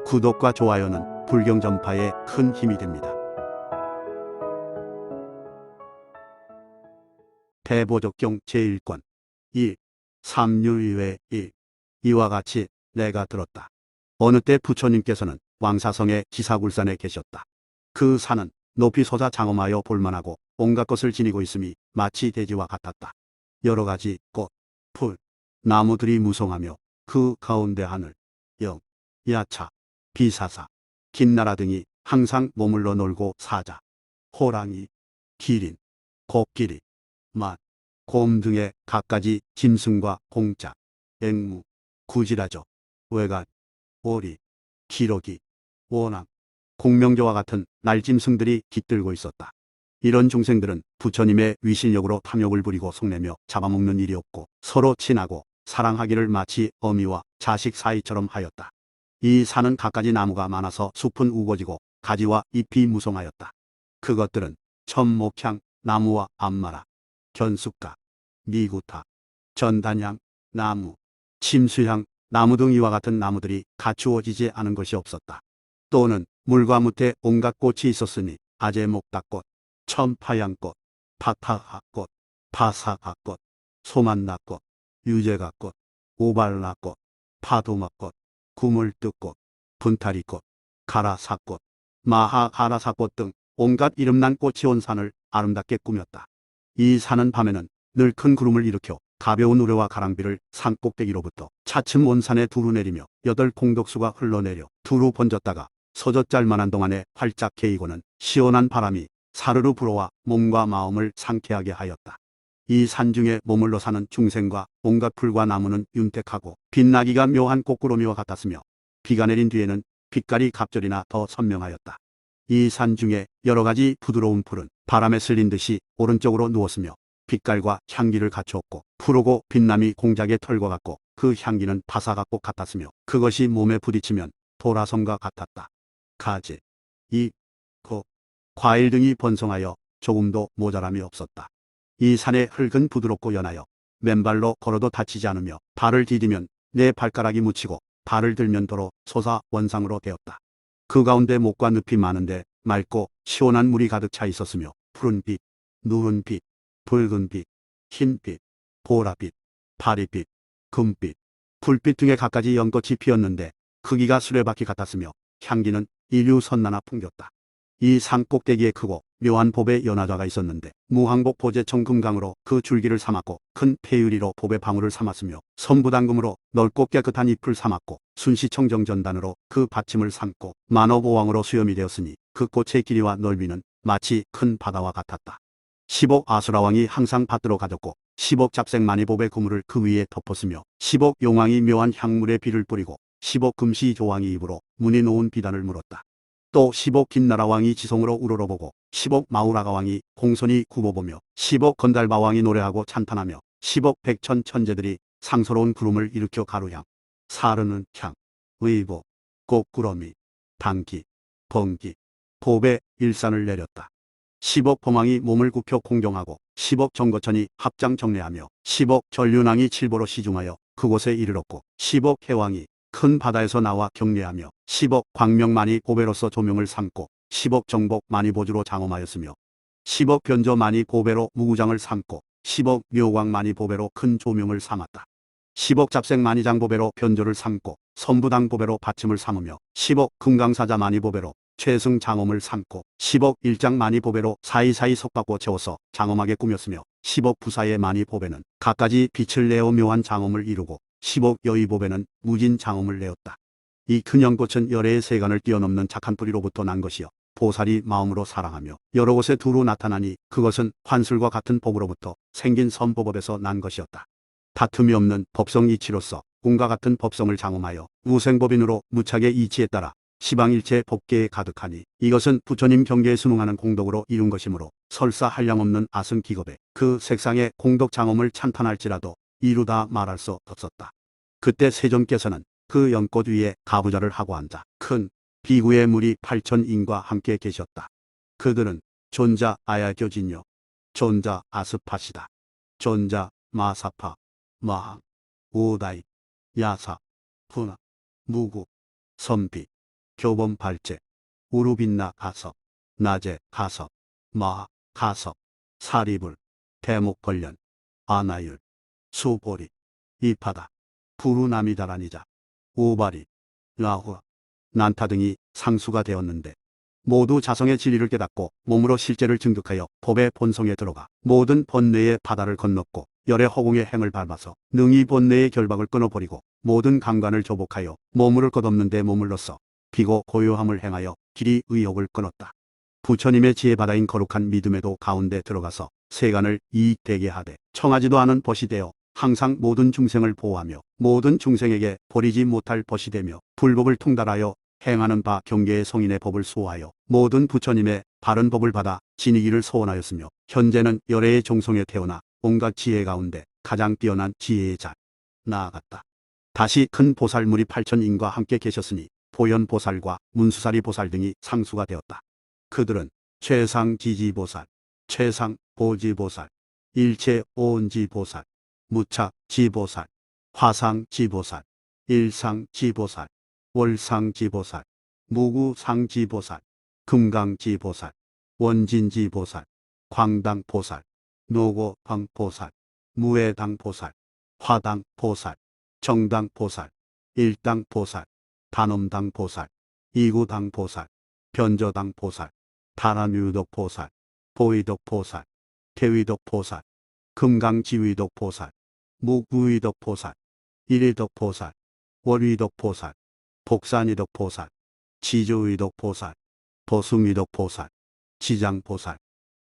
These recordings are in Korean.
구독과 좋아요는 불경 전파에 큰 힘이 됩니다. 대보적경 제1권 2. 삼류의회 1. 이와 같이 내가 들었다. 어느 때 부처님께서는 왕사성의 지사굴산에 계셨다. 그 산은 높이 솟아 장엄하여 볼만하고 온갖 것을 지니고 있음이 마치 대지와 같았다. 여러 가지 꽃, 풀, 나무들이 무성하며 그 가운데 하늘, 영, 야차, 비사사, 김나라 등이 항상 머물러 놀고 사자, 호랑이, 기린, 코끼리, 말, 곰 등의 갖가지 짐승과 공짜, 앵무, 구지라조, 외간, 오리, 기러기, 원앙, 공명조와 같은 날짐승들이 깃들고 있었다. 이런 중생들은 부처님의 위신력으로 탐욕을 부리고 속내며 잡아먹는 일이 없고 서로 친하고 사랑하기를 마치 어미와 자식 사이처럼 하였다. 이 산은 갖가지 나무가 많아서 숲은 우거지고 가지와 잎이 무성하였다. 그것들은 천목향, 나무와 암마라, 견숫가, 미구타, 전단향, 나무, 침수향, 나무 등 이와 같은 나무들이 갖추어지지 않은 것이 없었다. 또는 물과 무태 온갖 꽃이 있었으니 아제목다꽃, 천파향꽃, 파타하꽃, 파사하꽃, 소만나꽃, 유제가꽃, 오발나꽃, 파도막꽃, 구물뜨꽃, 분타리꽃, 가라사꽃, 마하가라사꽃 등 온갖 이름난 꽃이 온 산을 아름답게 꾸몄다. 이 산은 밤에는 늘 큰 구름을 일으켜 가벼운 우레와 가랑비를 산 꼭대기로부터 차츰 온 산에 두루 내리며 8 공덕수가 흘러내려 두루 번졌다가 서젖잘만한 동안에 활짝 개이고는 시원한 바람이 사르르 불어와 몸과 마음을 상쾌하게 하였다. 이 산 중에 머물러 사는 중생과 온갖 풀과 나무는 윤택하고 빛나기가 묘한 꽃구름이와 같았으며 비가 내린 뒤에는 빛깔이 갑절이나 더 선명하였다. 이 산 중에 여러 가지 부드러운 풀은 바람에 쓸린 듯이 오른쪽으로 누웠으며 빛깔과 향기를 갖추었고 푸르고 빛남이 공작의 털과 같고 그 향기는 바사각꽃 같았으며 그것이 몸에 부딪히면 도라솜과 같았다. 가지, 잎, 고, 과일 등이 번성하여 조금도 모자람이 없었다. 이 산의 흙은 부드럽고 연하여 맨발로 걸어도 다치지 않으며 발을 디디면 내 발가락이 묻히고 발을 들면 도로 솟아 원상으로 되었다. 그 가운데 목과 늪이 많은데 맑고 시원한 물이 가득 차 있었으며 푸른빛, 누른빛, 붉은빛, 흰빛, 보라빛, 파리빛, 금빛, 불빛 등의 갖가지 연꽃이 피었는데 크기가 수레바퀴 같았으며 향기는 이류선나나 풍겼다. 이 산 꼭대기에 크고 묘한 봅의 연화좌가 있었는데 무항복 보제청 금강으로 그 줄기를 삼았고 큰 폐유리로 봅의 방울을 삼았으며 선부당금으로 넓고 깨끗한 잎을 삼았고 순시청정 전단으로 그 받침을 삼고 만어보왕으로 수염이 되었으니 그 꽃의 길이와 넓이는 마치 큰 바다와 같았다. 10억 아수라왕이 항상 받들어 가졌고 10억 잡생만이 봅의 그물을 그 위에 덮었으며 10억 용왕이 묘한 향물에 비를 뿌리고 10억 금시 조왕이 입으로 문이 놓은 비단을 물었다. 또 10억 김나라 왕이 지성으로 우러러보고 10억 마우라가 왕이 공손히 굽어보며 10억 건달바 왕이 노래하고 찬탄하며 10억 백천 천재들이 상서로운 구름을 일으켜 가루향, 사르는 향, 의보, 꽃구러미, 단기, 번기, 봅의 일산을 내렸다. 10억 범왕이 몸을 굽혀 공경하고 10억 정거천이 합장 정례하며 10억 전륜왕이 칠보로 시중하여 그곳에 이르렀고 10억 해왕이 큰 바다에서 나와 경례하며 10억 광명만이 보배로서 조명을 삼고 10억 정복만이 보주로 장엄하였으며 10억 변조만이 보배로 무구장을 삼고 10억 묘광만이 보배로 큰 조명을 삼았다. 10억 잡생만이 장보배로 변조를 삼고 선부당 보배로 받침을 삼으며 10억 금강사자만이 보배로 최승 장엄을 삼고 10억 일장만이 보배로 사이사이 석박고 채워서 장엄하게 꾸몄으며 10억 부사의 만이 보배는 갖가지 빛을 내어 묘한 장엄을 이루고 10억 여의 보배는 무진 장엄을 내었다. 이 큰 연꽃은 열애의 세간을 뛰어넘는 착한 뿌리로부터 난 것이요 보살이 마음으로 사랑하며 여러 곳에 두루 나타나니 그것은 환술과 같은 법으로부터 생긴 선보법에서 난 것이었다. 다툼이 없는 법성 이치로서 꿈과 같은 법성을 장엄하여 우생법인으로 무착의 이치에 따라 시방일체 법계에 가득하니 이것은 부처님 경계에 순응하는 공덕으로 이룬 것이므로 설사 한량없는 아승기겁에 그 색상의 공덕 장엄을 찬탄할지라도 이루다 말할 수 없었다. 그때 세존께서는 그 연꽃 위에 가부좌를 하고 앉아 큰 비구의 무리 8,000인과 함께 계셨다. 그들은 존자 아야교진요, 존자 아스파시다, 존자 마사파, 마항, 오다이, 야사, 푸나, 무구, 선비, 교범 발제, 우루빈나 가섭, 낮에 가섭, 마 가섭, 사리불, 대목걸련, 아나율, 수보리, 이파다, 부루나미다라니자, 우바리, 라후, 난타 등이 상수가 되었는데 모두 자성의 진리를 깨닫고 몸으로 실제를 증득하여 법의 본성에 들어가 모든 번뇌의 바다를 건넜고 열의 허공의 행을 밟아서 능히 번뇌의 결박을 끊어버리고 모든 강관을 조복하여 몸을 끝없는 데 머물러서 비고 고요함을 행하여 길이 의욕을 끊었다. 부처님의 지혜바다인 거룩한 믿음에도 가운데 들어가서 세간을 이익되게 하되 청하지도 않은 벗이 되어 항상 모든 중생을 보호하며 모든 중생에게 버리지 못할 벗이 되며 불법을 통달하여 행하는 바 경계의 성인의 법을 수호하여 모든 부처님의 바른 법을 받아 지니기를 소원하였으며 현재는 열애의 종성에 태어나 온갖 지혜 가운데 가장 뛰어난 지혜의 자 나아갔다. 다시 큰 보살무리 8천인과 함께 계셨으니 보현보살과 문수사리보살 등이 상수가 되었다. 그들은 최상지지보살, 최상보지보살, 일체오은지보살, 무착지보살, 화상지보살, 일상지보살, 월상지보살, 무구상지보살, 금강지보살, 원진지보살, 광당보살, 노고방보살, 무해당보살, 화당보살, 정당보살, 일당보살, 단엄당보살, 이구당보살, 변저당보살, 다라뮤덕보살, 보이덕보살, 대위덕보살, 금강지위덕보살, 무구위덕보살, 일위덕보살, 월위덕보살, 복산위덕보살, 지조위덕보살, 보숭위덕보살, 지장보살,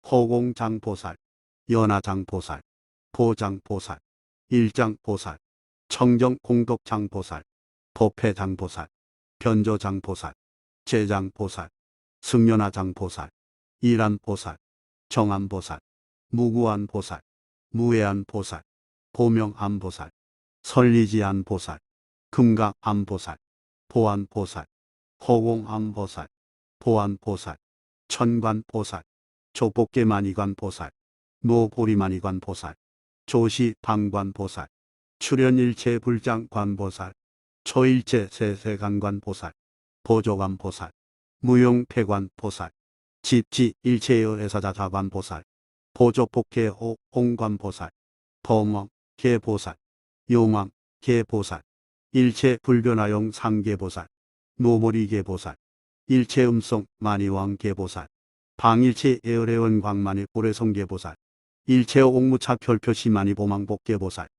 호공장보살, 연화장보살, 보장보살, 일장보살, 청정공덕장보살, 법회장보살, 변조장보살, 제장보살, 승련화장보살, 이란보살, 정안보살, 무구안보살, 무해안보살, 보명안보살, 설리지안보살, 금강안보살, 보안보살, 호공안보살, 보안보살, 천관보살, 조법계만이관보살, 노보리만이관보살, 조시방관보살, 출현일체불장관보살, 초일체세세간관보살, 보조관보살, 무용패관보살, 집지일체여회사자자관보살, 보조폭계호공관보살, 범왕계보살, 용왕계보살, 일체불변화용 상계보살, 노모리계보살, 일체음성 만이왕계보살, 방일체에어레원 광만이 고래성계보살, 일체옥무차 별표시만이 보망복계보살,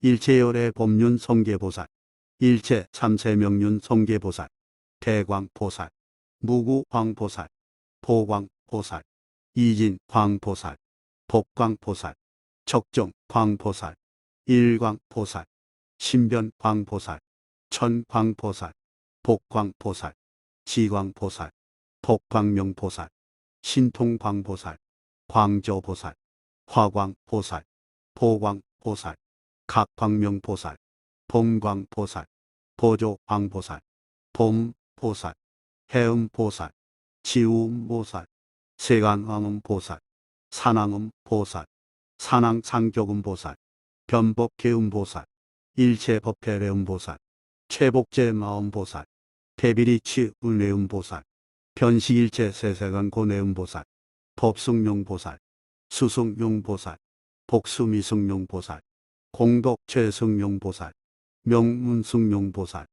일체열의 법륜성계보살, 일체 삼세명륜성계보살, 대광보살, 무구광보살, 보광보살, 이진광보살, 법광보살, 적정광보살, 일광보살, 신변광보살, 천광보살, 복광보살, 지광보살, 복광명보살, 신통광보살, 광조보살, 화광보살, 보광보살, 각광명보살, 봄광보살, 보조광보살, 봄보살, 해음보살, 지우음보살, 세간왕음보살, 산왕음보살, 산왕상교음보살, 변법계음보살, 일체법회례음보살, 최복제마음보살, 대비리치운례음보살, 변시일체세세간고내음보살, 법승용보살, 수승용보살, 복수미승용보살, 공덕최승용보살, 명문승용보살,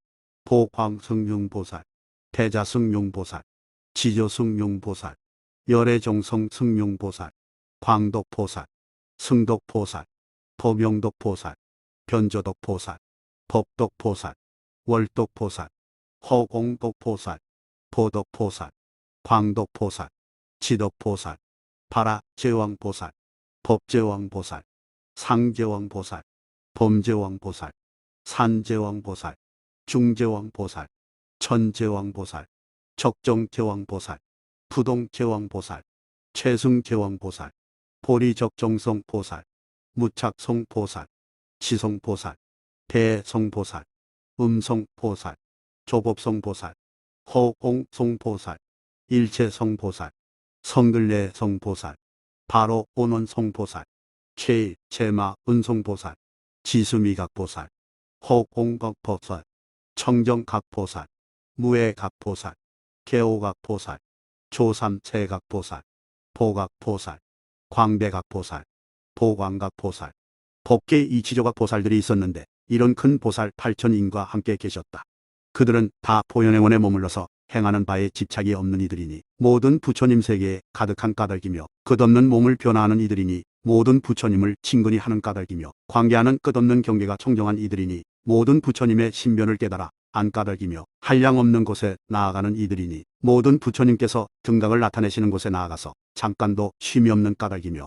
보광승용보살, 대자승용보살, 지조승용보살, 열애종성승용보살, 광덕보살, 승덕보살, 법영덕보살, 변조덕보살, 법덕보살, 월덕보살, 허공덕보살, 보덕보살, 광덕보살, 지덕보살, 바라제왕보살, 법제왕보살, 상제왕보살, 범제왕보살, 산제왕보살, 중제왕보살, 천제왕보살, 적정제왕보살, 부동제왕보살, 최승제왕보살, 보리적정성보살, 무착성보살, 지성보살, 대성보살, 음성보살, 조법성보살, 허공성보살, 일체성보살, 성근례성보살, 바로 오는성보살, 최일체마은성보살, 지수미각보살, 허공각보살, 청정각보살, 무해각보살, 개오각보살, 조삼세각보살, 보각보살, 광대각보살, 보광각보살, 법계 이치조각보살들이 있었는데 이런 큰 보살 8천인과 함께 계셨다. 그들은 다 보현행원에 머물러서 행하는 바에 집착이 없는 이들이니 모든 부처님 세계에 가득한 까닭이며 끝없는 몸을 변화하는 이들이니 모든 부처님을 친근히 하는 까닭이며 관계하는 끝없는 경계가 청정한 이들이니 모든 부처님의 신변을 깨달아 안 까닭이며 한량없는 곳에 나아가는 이들이니 모든 부처님께서 등각을 나타내시는 곳에 나아가서 잠깐도 쉼이 없는 까닭이며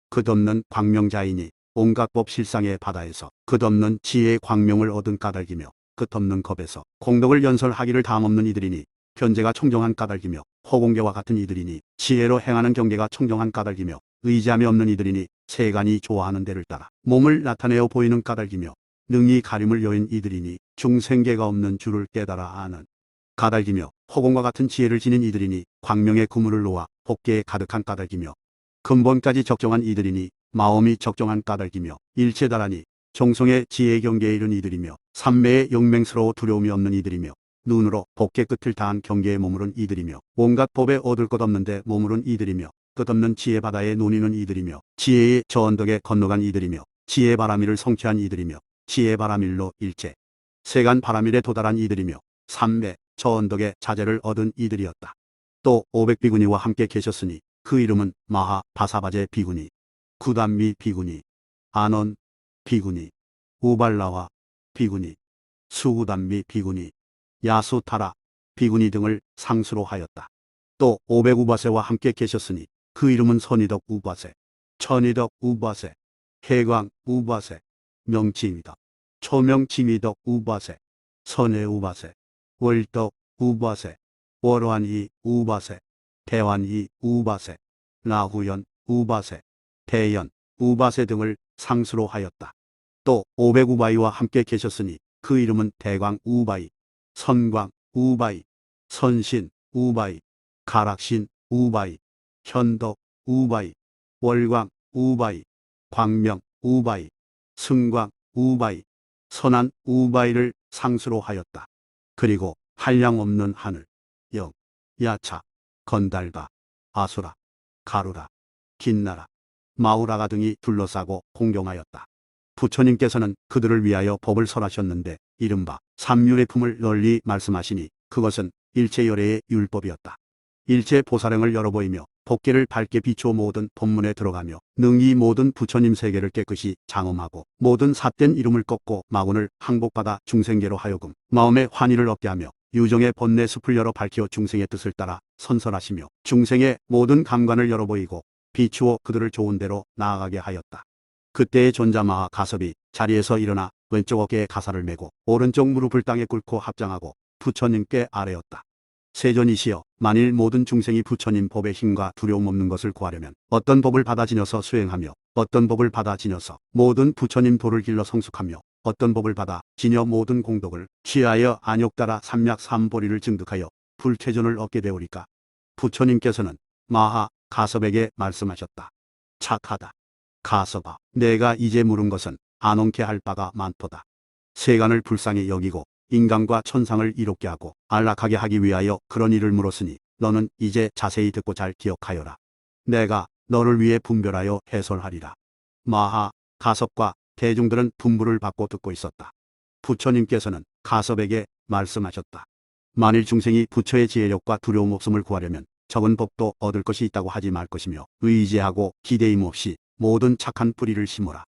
끝없는 광명자이니 온갖 법 실상의 바다에서 끝없는 지혜의 광명을 얻은 까닭이며 끝없는 겁에서 공덕을 연설하기를 담없는 이들이니 견제가 청정한 까닭이며 허공계와 같은 이들이니 지혜로 행하는 경계가 청정한 까닭이며 의지함이 없는 이들이니 세간이 좋아하는 데를 따라 몸을 나타내어 보이는 까닭이며 능히 가림을 여인 이들이니 중생계가 없는 줄을 깨달아 아는 까닭이며 허공과 같은 지혜를 지닌 이들이니 광명의 그물을 놓아 법계에 가득한 까닭이며 근본까지 적정한 이들이니 마음이 적정한 까닭이며 일체다라니 정성의 지혜 경계에 이른 이들이며 삼매의 영맹스러워 두려움이 없는 이들이며 눈으로 법계 끝을 다한 경계에 머무른 이들이며 온갖 법에 얻을 것 없는데 머무른 이들이며 끝없는 지혜 바다에 논이는 이들이며 지혜의 저 언덕에 건너간 이들이며 지혜 바라밀을 성취한 이들이며 지혜 바라밀로 일체 세간 바라밀에 도달한 이들이며 삼매 저 언덕에 자재를 얻은 이들이었다. 또 500비구니와 함께 계셨으니 그 이름은 마하 바사바제 비구니, 구단미 비구니, 아논 비구니, 우발라와 비구니, 수구단미 비구니, 야수타라 비구니 등을 상수로 하였다. 또 500우바세와 함께 계셨으니 그 이름은 선이덕 우바세, 천이덕 우바세, 해광 우바세, 명치미덕, 초명치미덕 우바세, 선해 우바세, 월덕 우바세, 월환이 우바세, 대환이 우바세, 나후연 우바세, 대연 우바세 등을 상수로 하였다. 또 500우바이와 함께 계셨으니 그 이름은 대광 우바이, 선광 우바이, 선신 우바이, 가락신 우바이, 현덕 우바이, 월광 우바이, 광명 우바이, 승광 우바이, 선한 우바이를 상수로 하였다. 그리고 한량없는 하늘, 영, 야차, 건달바, 아수라, 가루라, 긴나라, 마우라가 등이 둘러싸고 공경하였다. 부처님께서는 그들을 위하여 법을 설하셨는데 이른바 삼율의 품을 널리 말씀하시니 그것은 일체열애의 율법이었다. 일체 보살행을 열어보이며 법계를 밝게 비추어 모든 법문에 들어가며 능히 모든 부처님 세계를 깨끗이 장엄하고 모든 삿된 이름을 꺾고 마군을 항복받아 중생계로 하여금 마음의 환희를 얻게 하며 유정의 번뇌 숲을 열어 밝혀 중생의 뜻을 따라 선설하시며 중생의 모든 감관을 열어보이고 비추어 그들을 좋은 데로 나아가게 하였다. 그때의 존자마하 가섭이 자리에서 일어나 왼쪽 어깨에 가사를 메고 오른쪽 무릎을 땅에 꿇고 합장하고 부처님께 아뢰었다. 세존이시여, 만일 모든 중생이 부처님 법의 힘과 두려움 없는 것을 구하려면 어떤 법을 받아 지녀서 수행하며 어떤 법을 받아 지녀서 모든 부처님 도를 길러 성숙하며 어떤 법을 받아 지녀 모든 공덕을 취하여 안욕따라 삼약 삼보리를 증득하여 불퇴존을 얻게 되오리까. 부처님께서는 마하 가섭에게 말씀하셨다. 착하다. 가섭아, 내가 이제 물은 것은 안온케 할 바가 많도다. 세간을 불쌍히 여기고 인간과 천상을 이롭게 하고 안락하게 하기 위하여 그런 일을 물었으니 너는 이제 자세히 듣고 잘 기억하여라. 내가 너를 위해 분별하여 해설하리라. 마하 가섭과 대중들은 분부를 받고 듣고 있었다. 부처님께서는 가섭에게 말씀하셨다. 만일 중생이 부처의 지혜력과 두려움 없음을 구하려면 적은 법도 얻을 것이 있다고 하지 말 것이며 의지하고 기대임 없이 모든 착한 뿌리를 심어라.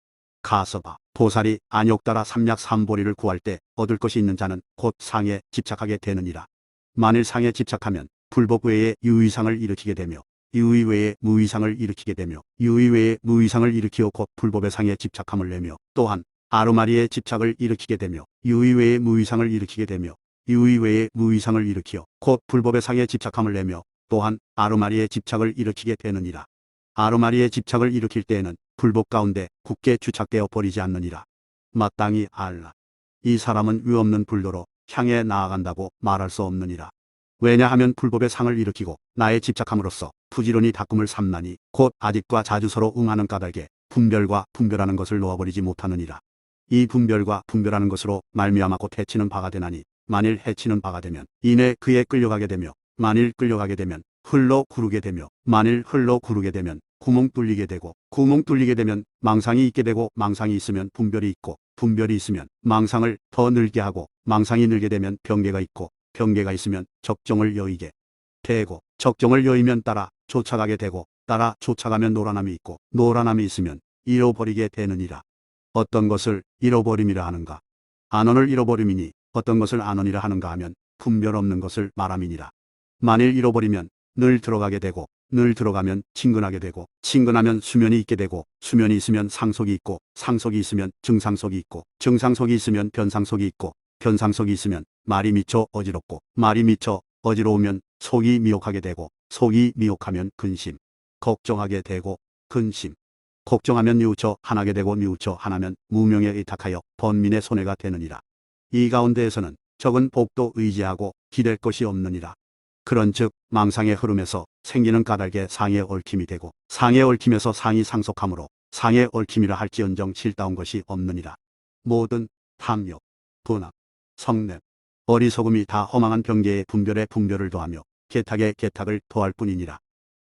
가섭아, 보살이 안욕따라 삼약 삼보리를 구할 때 얻을 것이 있는 자는 곧 상에 집착하게 되느니라. 만일 상에 집착하면 불법 외에 유의상을 일으키게 되며 유의 외에 무의상을 일으키게 되며 유의 외에 무의상을 일으키어 곧 불법의 상에 집착함을 내며 또한 아르마리에 집착을 일으키게 되며 유의 외에 무의상을 일으키게 되며 유의 외에 무의상을 일으키어 곧 불법의 상에 집착함을 내며 또한 아르마리에 집착을 일으키게 되느니라. 아르마리에 집착을 일으킬 때에는 불법 가운데 굳게 주착되어 버리지 않느니라. 마땅히 알라. 이 사람은 유 없는 불도로 향해 나아간다고 말할 수 없느니라. 왜냐하면 불법의 상을 일으키고 나의 집착함으로써 부지런히 닦음을 삼나니 곧 아직과 자주 서로 응하는 까닭에 분별과 분별하는 것을 놓아버리지 못하느니라. 이 분별과 분별하는 것으로 말미암아 곧 해치는 바가 되나니 만일 해치는 바가 되면 이내 그에 끌려가게 되며 만일 끌려가게 되면 흘러 구르게 되며, 만일 흘러 구르게 되면 구멍 뚫리게 되고, 구멍 뚫리게 되면 망상이 있게 되고, 망상이 있으면 분별이 있고, 분별이 있으면 망상을 더 늘게 하고, 망상이 늘게 되면 병개가 있고, 병개가 있으면 적정을 여의게 되고, 적정을 여의면 따라 쫓아가게 되고, 따라 쫓아가면 노란함이 있고, 노란함이 있으면 잃어버리게 되느니라. 어떤 것을 잃어버림이라 하는가? 안언을 잃어버림이니 어떤 것을 안언이라 하는가 하면 분별 없는 것을 말함이니라. 만일 잃어버리면 늘 들어가게 되고, 늘 들어가면 친근하게 되고, 친근하면 수면이 있게 되고, 수면이 있으면 상속이 있고, 상속이 있으면 증상속이 있고, 증상속이 있으면 변상속이 있고, 변상속이 있으면 말이 미쳐 어지럽고, 말이 미쳐 어지러우면 속이 미혹하게 되고, 속이 미혹하면 근심, 걱정하게 되고, 근심, 걱정하면 뉘우쳐 한하게 되고, 뉘우쳐 한하면 무명에 의탁하여 번민의 손해가 되느니라. 이 가운데에서는 적은 복도 의지하고 기댈 것이 없느니라. 그런즉 망상의 흐름에서 생기는 까닭에 상에 얽힘이 되고, 상에 얽힘에서 상이 상속함으로 상에 얽힘이라 할지언정 실다운 것이 없느니라. 모든 탐욕, 분함, 성냄, 어리석음이 다 허망한 병계의 분별에 분별을 더하며 개탁에 개탁을 더할 뿐이니라.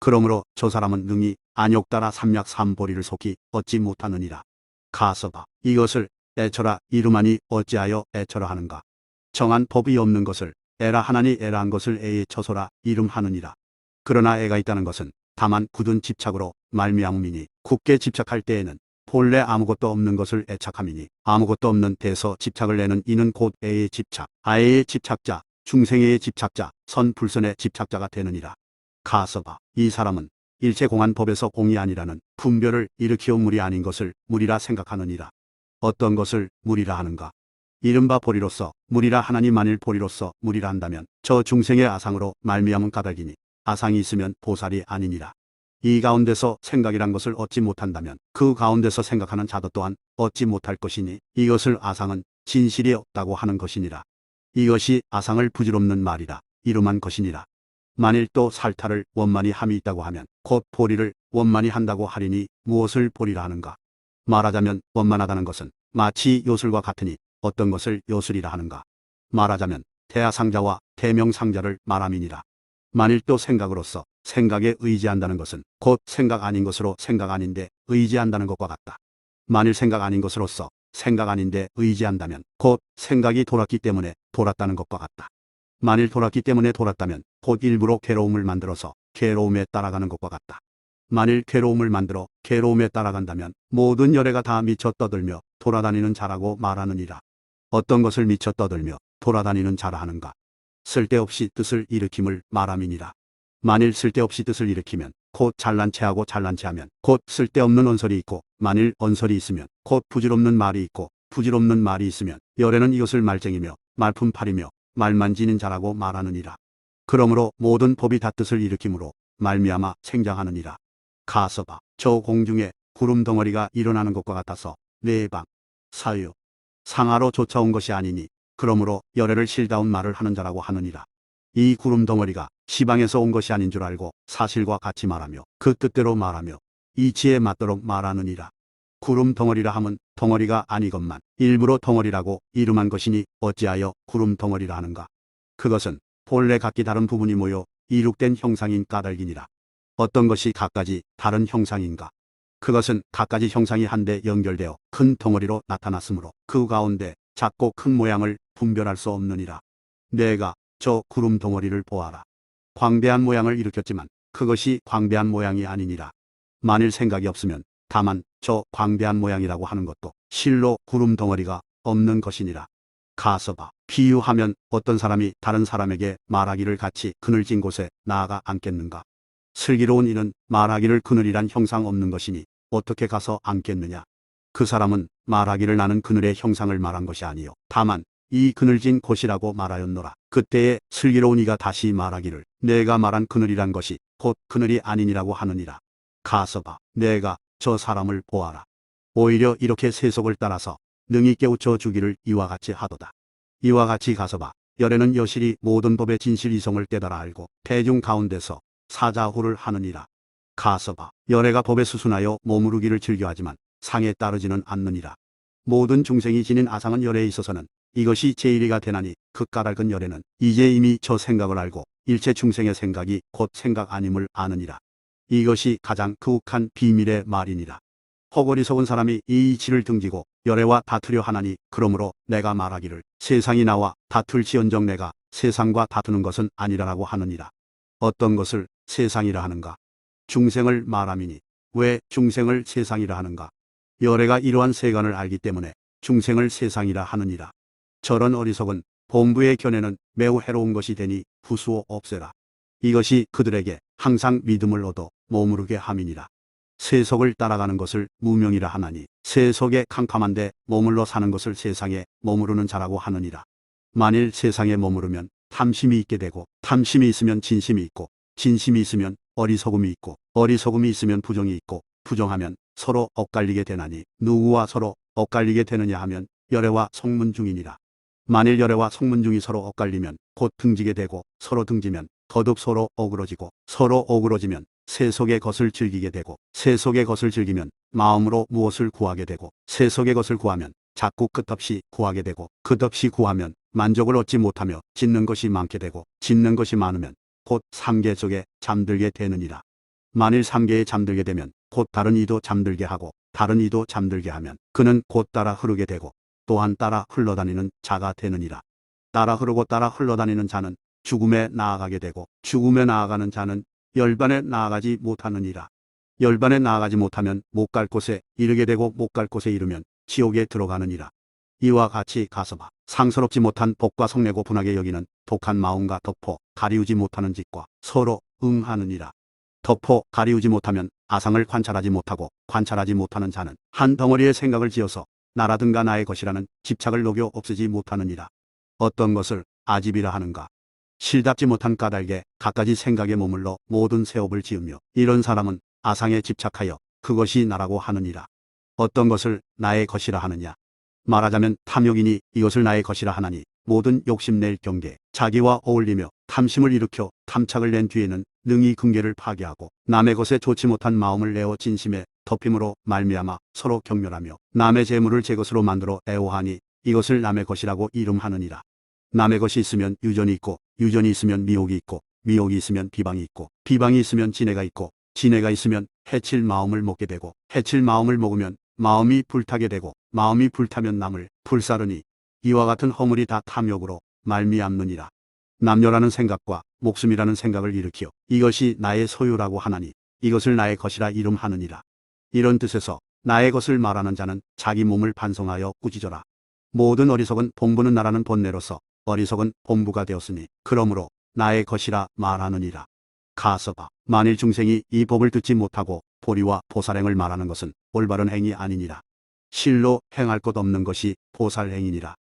그러므로 저 사람은 능히 안욕 따라 삼약 삼보리를 속히 얻지 못하느니라. 가서봐, 이것을 애처라 이름하니 어찌하여 애처라 하는가? 정한 법이 없는 것을 애라 하나니 애라 한 것을 애에 처소라 이름하느니라. 그러나 애가 있다는 것은 다만 굳은 집착으로 말미암음이니, 굳게 집착할 때에는 본래 아무것도 없는 것을 애착함이니, 아무것도 없는 데서 집착을 내는 이는 곧 애의 집착, 아애의 집착자, 중생애의 집착자, 선불선의 집착자가 되느니라. 가서봐, 이 사람은 일체 공한 법에서 공이 아니라는 분별을 일으키어 물이 아닌 것을 물이라 생각하느니라. 어떤 것을 물이라 하는가? 이른바 보리로서 물이라 하나니, 만일 보리로서 물이라 한다면 저 중생의 아상으로 말미암은 까닭이니, 아상이 있으면 보살이 아니니라. 이 가운데서 생각이란 것을 얻지 못한다면 그 가운데서 생각하는 자도 또한 얻지 못할 것이니, 이것을 아상은 진실이 없다고 하는 것이니라. 이것이 아상을 부질없는 말이라 이름한 것이니라. 만일 또 살타를 원만히 함이 있다고 하면 곧 보리를 원만히 한다고 하리니, 무엇을 보리라 하는가? 말하자면 원만하다는 것은 마치 요술과 같으니 어떤 것을 요술이라 하는가? 말하자면 대하상자와 대명상자를 말함이니라. 만일 또 생각으로서 생각에 의지한다는 것은 곧 생각 아닌 것으로 생각 아닌데 의지한다는 것과 같다. 만일 생각 아닌 것으로서 생각 아닌데 의지한다면 곧 생각이 돌았기 때문에 돌았다는 것과 같다. 만일 돌았기 때문에 돌았다면 곧 일부러 괴로움을 만들어서 괴로움에 따라가는 것과 같다. 만일 괴로움을 만들어 괴로움에 따라간다면 모든 열애가 다 미쳐 떠들며 돌아다니는 자라고 말하느니라. 어떤 것을 미쳐 떠들며 돌아다니는 자라 하는가? 쓸데없이 뜻을 일으킴을 말함이니라. 만일 쓸데없이 뜻을 일으키면 곧 잘난 체하고, 잘난 체하면 곧 쓸데없는 언설이 있고, 만일 언설이 있으면 곧 부질없는 말이 있고, 부질없는 말이 있으면 열애는 이것을 말쟁이며 말품팔이며 말만지는 자라고 말하느니라. 그러므로 모든 법이 다 뜻을 일으킴으로 말미암아 생장하느니라. 가서봐, 저 공중에 구름 덩어리가 일어나는 것과 같아서 내방, 사유, 상하로 쫓아온 것이 아니니, 그러므로 열애를 실다운 말을 하는 자라고 하느니라. 이 구름 덩어리가 시방에서 온 것이 아닌 줄 알고 사실과 같이 말하며 그 뜻대로 말하며 이치에 맞도록 말하느니라. 구름 덩어리라 함은 덩어리가 아니건만 일부러 덩어리라고 이름한 것이니 어찌하여 구름 덩어리라 하는가? 그것은 본래 각기 다른 부분이 모여 이룩된 형상인 까닭이니라. 어떤 것이 각가지 다른 형상인가? 그것은 각가지 형상이 한데 연결되어 큰 덩어리로 나타났으므로 그 가운데 작고 큰 모양을 분별할 수 없느니라. 내가 저 구름 덩어리를 보아라. 광대한 모양을 일으켰지만 그것이 광대한 모양이 아니니라. 만일 생각이 없으면 다만 저 광대한 모양이라고 하는 것도 실로 구름 덩어리가 없는 것이니라. 가서봐, 비유하면 어떤 사람이 다른 사람에게 말하기를 같이 그늘진 곳에 나아가 앉겠는가? 슬기로운 이는 말하기를 그늘이란 형상 없는 것이니 어떻게 가서 앉겠느냐? 그 사람은 말하기를 나는 그늘의 형상을 말한 것이 아니요 다만 이 그늘진 곳이라고 말하였노라. 그때에 슬기로운 이가 다시 말하기를 내가 말한 그늘이란 것이 곧 그늘이 아니니라고 하느니라. 가서봐, 내가 저 사람을 보아라. 오히려 이렇게 세속을 따라서 능히 깨우쳐 주기를 이와 같이 하도다. 이와 같이 가서봐, 열애는 여실히 모든 법의 진실 이성을 깨달아 알고 대중 가운데서 사자후를 하느니라. 가서봐, 열애가 법에 수순하여 머무르기를 즐겨하지만 상에 따르지는 않느니라. 모든 중생이 지닌 아상은 열애에 있어서는 이것이 제일이가 되나니, 그 까닭은 열애는 이제 이미 저 생각을 알고 일체 중생의 생각이 곧 생각 아님을 아느니라. 이것이 가장 그욱한 비밀의 말이니라. 허거리석은 사람이 이 이치를 등지고 열애와 다투려 하나니 그러므로 내가 말하기를 세상이 나와 다툴지언정 내가 세상과 다투는 것은 아니라라고 하느니라. 어떤 것을 세상이라 하는가? 중생을 말함이니. 왜 중생을 세상이라 하는가? 열애가 이러한 세간을 알기 때문에 중생을 세상이라 하느니라. 저런 어리석은 본부의 견해는 매우 해로운 것이 되니 후수오 없애라. 이것이 그들에게 항상 믿음을 얻어 머무르게 함이니라. 세속을 따라가는 것을 무명이라 하나니 세속에 캄캄한데 머물러 사는 것을 세상에 머무르는 자라고 하느니라. 만일 세상에 머무르면 탐심이 있게 되고 탐심이 있으면 진심이 있고 진심이 있으면 어리석음이 있고 어리석음이 있으면 부정이 있고 부정하면 서로 엇갈리게 되나니 누구와 서로 엇갈리게 되느냐 하면 열애와 성문중이니라. 만일 열애와 성문중이 서로 엇갈리면 곧 등지게 되고 서로 등지면 거듭 서로 어그러지고 서로 어그러지면 세속의 것을 즐기게 되고 세속의 것을 즐기면 마음으로 무엇을 구하게 되고 세속의 것을 구하면 자꾸 끝없이 구하게 되고 끝없이 구하면 만족을 얻지 못하며 짓는 것이 많게 되고 짓는 것이 많으면 곧 삼계 속에 잠들게 되느니라. 만일 삼계에 잠들게 되면 곧 다른 이도 잠들게 하고 다른 이도 잠들게 하면 그는 곧 따라 흐르게 되고 또한 따라 흘러다니는 자가 되느니라. 따라 흐르고 따라 흘러다니는 자는 죽음에 나아가게 되고 죽음에 나아가는 자는 열반에 나아가지 못하느니라. 열반에 나아가지 못하면 못 갈 곳에 이르게 되고 못 갈 곳에 이르면 지옥에 들어가느니라. 이와 같이 가서봐 상스럽지 못한 복과 성내고 분하게 여기는 독한 마음과 덮어 가리우지 못하는 짓과 서로 응하느니라. 덮어 가리우지 못하면 아상을 관찰하지 못하고 관찰하지 못하는 자는 한 덩어리의 생각을 지어서 나라든가 나의 것이라는 집착을 녹여 없애지 못하느니라. 어떤 것을 아집이라 하는가? 실답지 못한 까닭에 갖가지 생각에 머물러 모든 세업을 지으며 이런 사람은 아상에 집착하여 그것이 나라고 하느니라. 어떤 것을 나의 것이라 하느냐? 말하자면 탐욕이니 이것을 나의 것이라 하나니 모든 욕심낼 경계 자기와 어울리며 탐심을 일으켜 탐착을 낸 뒤에는 능히 근계를 파괴하고 남의 것에 좋지 못한 마음을 내어 진심에 덮임으로 말미암아 서로 경멸하며 남의 재물을 제 것으로 만들어 애호하니 이것을 남의 것이라고 이름하느니라. 남의 것이 있으면 유전이 있고 유전이 있으면 미혹이 있고 미혹이 있으면 비방이 있고 비방이 있으면 진해가 있고 진해가 있으면 해칠 마음을 먹게 되고 해칠 마음을 먹으면 마음이 불타게 되고 마음이 불타면 남을 불사르니 이와 같은 허물이 다 탐욕으로 말미암느니라. 남녀라는 생각과 목숨이라는 생각을 일으켜 이것이 나의 소유라고 하나니 이것을 나의 것이라 이름하느니라. 이런 뜻에서 나의 것을 말하는 자는 자기 몸을 반성하여 꾸짖어라. 모든 어리석은 본부는 나라는 본내로서 어리석은 본부가 되었으니 그러므로 나의 것이라 말하느니라. 가서 봐. 만일 중생이 이 법을 듣지 못하고 보리와 보살행을 말하는 것은 올바른 행위 아니니라. 실로 행할 것 없는 것이 보살행이니라.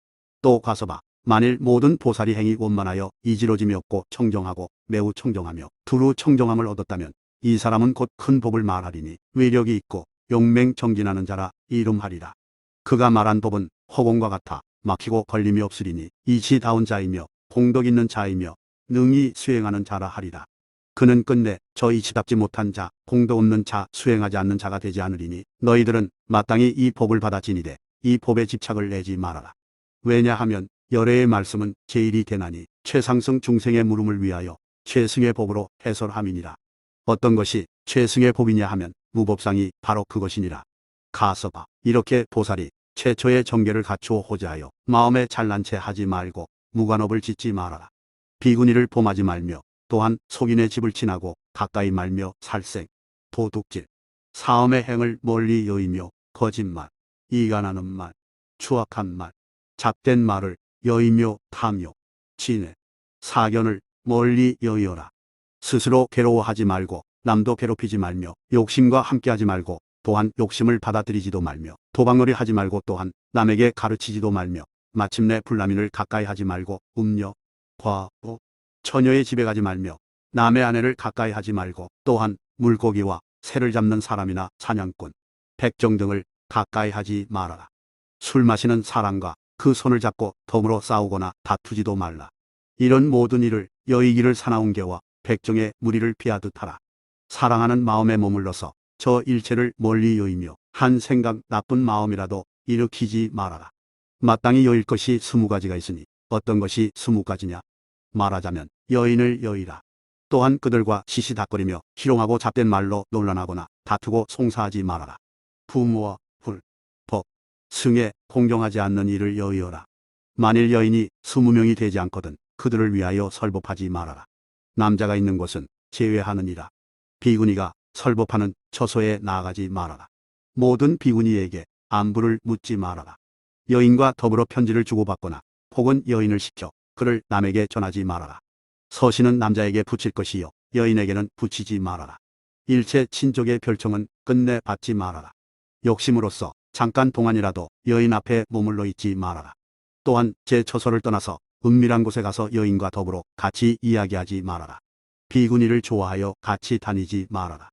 또 가서 봐. 만일 모든 보살이 행이 원만하여 이지러짐이 없고 청정하고 매우 청정하며 두루 청정함을 얻었다면 이 사람은 곧 큰 법을 말하리니 위력이 있고 용맹정진하는 자라 이름하리라. 그가 말한 법은 허공과 같아 막히고 걸림이 없으리니 이치다운 자이며 공덕 있는 자이며 능히 수행하는 자라 하리라. 그는 끝내 저 이치답지 못한 자, 공덕 없는 자, 수행하지 않는 자가 되지 않으리니 너희들은 마땅히 이 법을 받아 지니되 이 법에 집착을 내지 말아라. 왜냐하면 열애의 말씀은 제일이 되나니 최상승 중생의 물음을 위하여 최승의 법으로 해설함이니라. 어떤 것이 최승의 법이냐 하면 무법상이 바로 그것이니라. 가서 봐. 이렇게 보살이 최초의 정계를 갖추어 호자하여 마음에 잘난 채 하지 말고 무관업을 짓지 말아라. 비구니를 범하지 말며 또한 속인의 집을 친하고 가까이 말며 살생, 도둑질, 사음의 행을 멀리 여의며 거짓말, 이간하는 말, 추악한 말, 잡된 말을 여의며 탐욕, 진해, 사견을 멀리 여의어라. 스스로 괴로워하지 말고 남도 괴롭히지 말며 욕심과 함께하지 말고 또한 욕심을 받아들이지도 말며 도박놀이 하지 말고 또한 남에게 가르치지도 말며 마침내 불남인을 가까이 하지 말고 음녀, 과부, 처녀의 집에 가지 말며 남의 아내를 가까이 하지 말고 또한 물고기와 새를 잡는 사람이나 사냥꾼, 백정 등을 가까이 하지 말아라. 술 마시는 사람과 그 손을 잡고 덤으로 싸우거나 다투지도 말라. 이런 모든 일을 여의기를 사나운 개와 백정의 무리를 피하듯 하라. 사랑하는 마음에 머물러서 저 일체를 멀리 여의며 한 생각 나쁜 마음이라도 일으키지 말아라. 마땅히 여일 것이 20가지가 있으니 어떤 것이 20가지냐? 말하자면 여인을 여의라. 또한 그들과 시시닥거리며 희롱하고 잡된 말로 논란하거나 다투고 송사하지 말아라. 부모와 훌, 법, 승에 공경하지 않는 이를 여의어라. 만일 여인이 20명이 되지 않거든 그들을 위하여 설법하지 말아라. 남자가 있는 곳은 제외하느니라. 비구니가 설법하는 처소에 나아가지 말아라. 모든 비구니에게 안부를 묻지 말아라. 여인과 더불어 편지를 주고받거나 혹은 여인을 시켜 그를 남에게 전하지 말아라. 서신은 남자에게 붙일 것이요 여인에게는 붙이지 말아라. 일체 친족의 별청은 끝내 받지 말아라. 욕심으로써 잠깐 동안이라도 여인 앞에 머물러 있지 말아라. 또한 제 처소를 떠나서 은밀한 곳에 가서 여인과 더불어 같이 이야기하지 말아라. 비구니를 좋아하여 같이 다니지 말아라.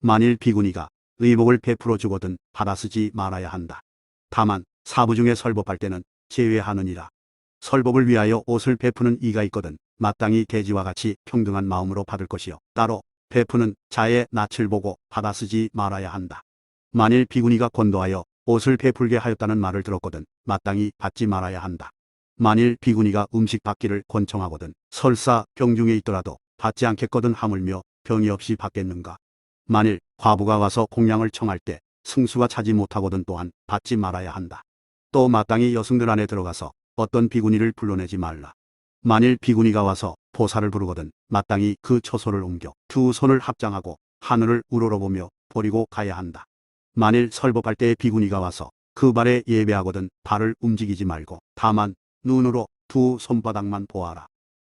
만일 비구니가 의복을 베풀어 주거든 받아쓰지 말아야 한다. 다만 사부 중에 설법할 때는 제외하느니라. 설법을 위하여 옷을 베푸는 이가 있거든 마땅히 대지와 같이 평등한 마음으로 받을 것이요 따로 베푸는 자의 낯을 보고 받아쓰지 말아야 한다. 만일 비구니가 권도하여 옷을 베풀게 하였다는 말을 들었거든 마땅히 받지 말아야 한다. 만일 비구니가 음식 받기를 권청하거든 설사 병중에 있더라도 받지 않겠거든 하물며 병이 없이 받겠는가. 만일 과부가 와서 공양을 청할 때 승수가 차지 못하거든 또한 받지 말아야 한다. 또 마땅히 여승들 안에 들어가서 어떤 비구니를 불러내지 말라. 만일 비구니가 와서 보살을 부르거든 마땅히 그 처소를 옮겨 두 손을 합장하고 하늘을 우러러보며 버리고 가야 한다. 만일 설법할 때에 비구니가 와서 그 발에 예배하거든 발을 움직이지 말고 다만 눈으로 두 손바닥만 보아라.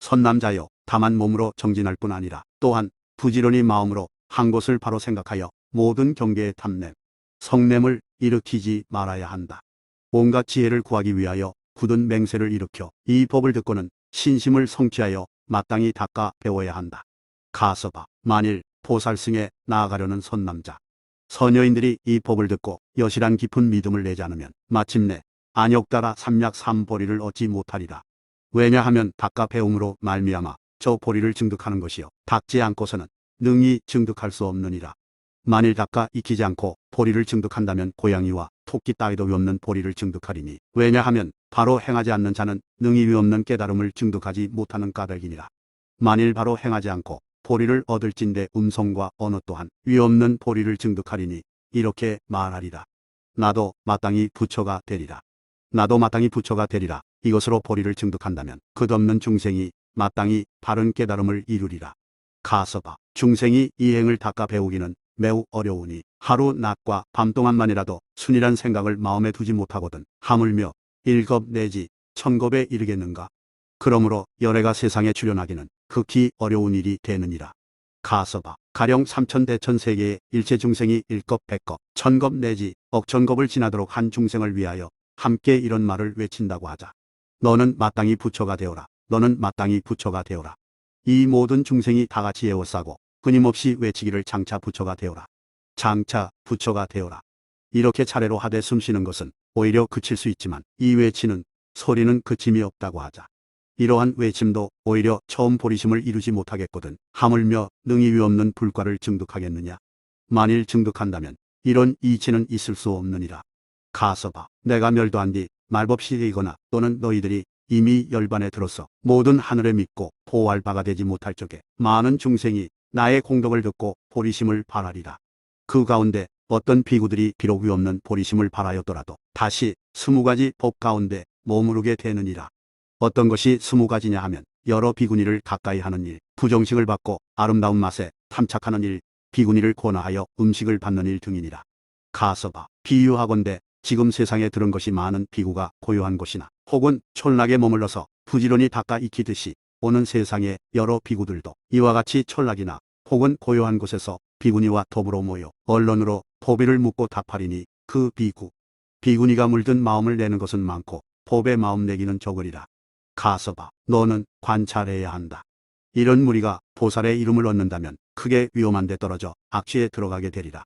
선남자여 다만 몸으로 정진할 뿐 아니라 또한 부지런히 마음으로 한 곳을 바로 생각하여 모든 경계에 탐냄, 성냄을 일으키지 말아야 한다. 온갖 지혜를 구하기 위하여 굳은 맹세를 일으켜 이 법을 듣고는 신심을 성취하여 마땅히 닦아 배워야 한다. 가서봐 만일 보살승에 나아가려는 선남자, 선여인들이 이 법을 듣고 여실한 깊은 믿음을 내지 않으면 마침내 안욕따라 삼약 삼보리를 얻지 못하리라. 왜냐하면 닦아 배움으로 말미암아 저 보리를 증득하는 것이요 닦지 않고서는 능히 증득할 수 없느니라. 만일 닦아 익히지 않고 보리를 증득한다면 고양이와 토끼 따위도 위없는 보리를 증득하리니 왜냐하면 바로 행하지 않는 자는 능히 위없는 깨달음을 증득하지 못하는 까닭이니라. 만일 바로 행하지 않고 보리를 얻을진대 음성과 언어 또한 위없는 보리를 증득하리니 이렇게 말하리라. 나도 마땅히 부처가 되리라. 나도 마땅히 부처가 되리라. 이것으로 보리를 증득한다면 끝없는 중생이 마땅히 바른 깨달음을 이루리라. 가서봐 중생이 이 행을 닦아 배우기는 매우 어려우니 하루 낮과 밤 동안만이라도 순이란 생각을 마음에 두지 못하거든 하물며 1겁 내지 1000겁에 이르겠는가. 그러므로 열애가 세상에 출현하기는 극히 어려운 일이 되느니라. 가서봐 가령 3000대천세계의 일체 중생이 1겁 100겁 1000겁 내지 억천겁을 지나도록 한 중생을 위하여 함께 이런 말을 외친다고 하자. 너는 마땅히 부처가 되어라. 너는 마땅히 부처가 되어라. 이 모든 중생이 다같이 에워싸고 끊임없이 외치기를 장차 부처가 되어라. 장차 부처가 되어라. 이렇게 차례로 하되 숨쉬는 것은 오히려 그칠 수 있지만 이 외치는 소리는 그침이 없다고 하자. 이러한 외침도 오히려 처음 보리심을 이루지 못하겠거든 하물며 능히 위없는 불과를 증득하겠느냐. 만일 증득한다면 이런 이치는 있을 수 없느니라. 가서봐 내가 멸도한 뒤 말법시 되거나 또는 너희들이 이미 열반에 들어서 모든 하늘에 믿고 보호할 바가 되지 못할 적에 많은 중생이 나의 공덕을 듣고 보리심을 바라리라. 그 가운데 어떤 비구들이 비록 위없는 보리심을 바라였더라도 다시 20가지 법 가운데 머무르게 되느니라. 어떤 것이 20가지냐 하면 여러 비구니를 가까이 하는 일, 부정식을 받고 아름다운 맛에 탐착하는 일, 비구니를 권하하여 음식을 받는 일 등이니라. 가서봐 비유하건대 지금 세상에 들은 것이 많은 비구가 고요한 곳이나 혹은 촌락에 머물러서 부지런히 닦아 익히듯이 오는 세상의 여러 비구들도 이와 같이 촌락이나 혹은 고요한 곳에서 비구니와 더불어 모여 언론으로 법의를 묻고 답하리니 그 비구니가 물든 마음을 내는 것은 많고 법의 마음 내기는 적으리라. 가서봐 너는 관찰해야 한다. 이런 무리가 보살의 이름을 얻는다면 크게 위험한 데 떨어져 악취에 들어가게 되리라.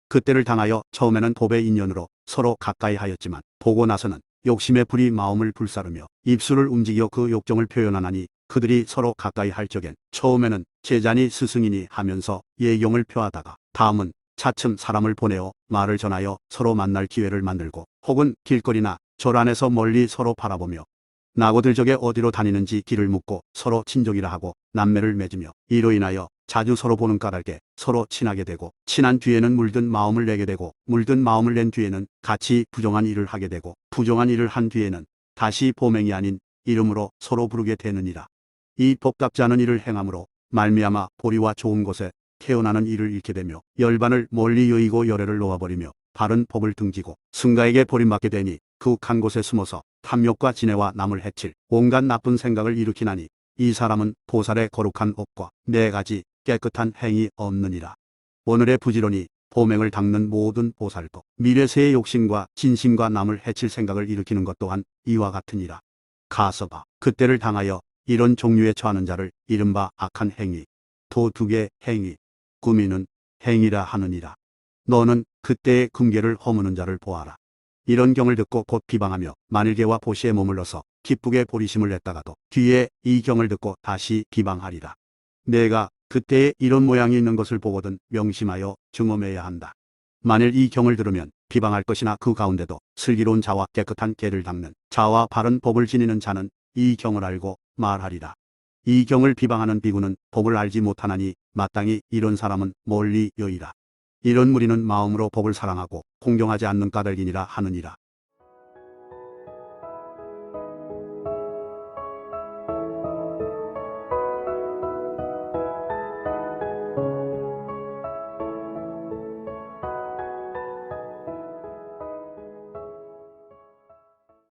그때를 당하여 처음에는 법의 인연으로 서로 가까이 하였지만 보고 나서는 욕심의 불이 마음을 불사르며 입술을 움직여 그 욕정을 표현하나니 그들이 서로 가까이 할 적엔 처음에는 제자니 스승이니 하면서 예경을 표하다가 다음은 차츰 사람을 보내어 말을 전하여 서로 만날 기회를 만들고 혹은 길거리나 절 안에서 멀리 서로 바라보며 나고들 적에 어디로 다니는지 길을 묻고 서로 친족이라 하고 남매를 맺으며 이로 인하여 자주 서로 보는 까닭에 서로 친하게 되고 친한 뒤에는 물든 마음을 내게 되고 물든 마음을 낸 뒤에는 같이 부정한 일을 하게 되고 부정한 일을 한 뒤에는 다시 보맹이 아닌 이름으로 서로 부르게 되느니라. 이 복답지 않은 일을 행함으로 말미암아 보리와 좋은 곳에 태어나는 일을 잃게 되며 열반을 멀리 여의고 열애를 놓아버리며 바른 법을 등지고 승가에게 버림받게 되니 그욱한 곳에 숨어서 탐욕과 진해와 남을 해칠 온갖 나쁜 생각을 일으키나니 이 사람은 보살의 거룩한 업과 네 가지 깨끗한 행이 없느니라. 오늘의 부지런히 보맹을 닦는 모든 보살도 미래세의 욕심과 진심과 남을 해칠 생각을 일으키는 것 또한 이와 같으니라. 가서 봐. 그때를 당하여 이런 종류에 처하는 자를 이른바 악한 행위, 도둑의 행위, 꾸미는 행위라 하느니라. 너는 그때의 금괴를 허무는 자를 보아라. 이런 경을 듣고 곧 비방하며 만일개와 보시에 머물러서 기쁘게 보리심을 냈다가도 뒤에 이 경을 듣고 다시 비방하리라. 내가 그때에 이런 모양이 있는 것을 보거든 명심하여 증엄해야 한다. 만일 이 경을 들으면 비방할 것이나 그 가운데도 슬기로운 자와 깨끗한 개를 닦는 자와 바른 법을 지니는 자는 이 경을 알고 말하리라. 이 경을 비방하는 비구는 법을 알지 못하나니 마땅히 이런 사람은 멀리 여이라. 이런 무리는 마음으로 법을 사랑하고 공경하지 않는 까닭이니라 하느니라.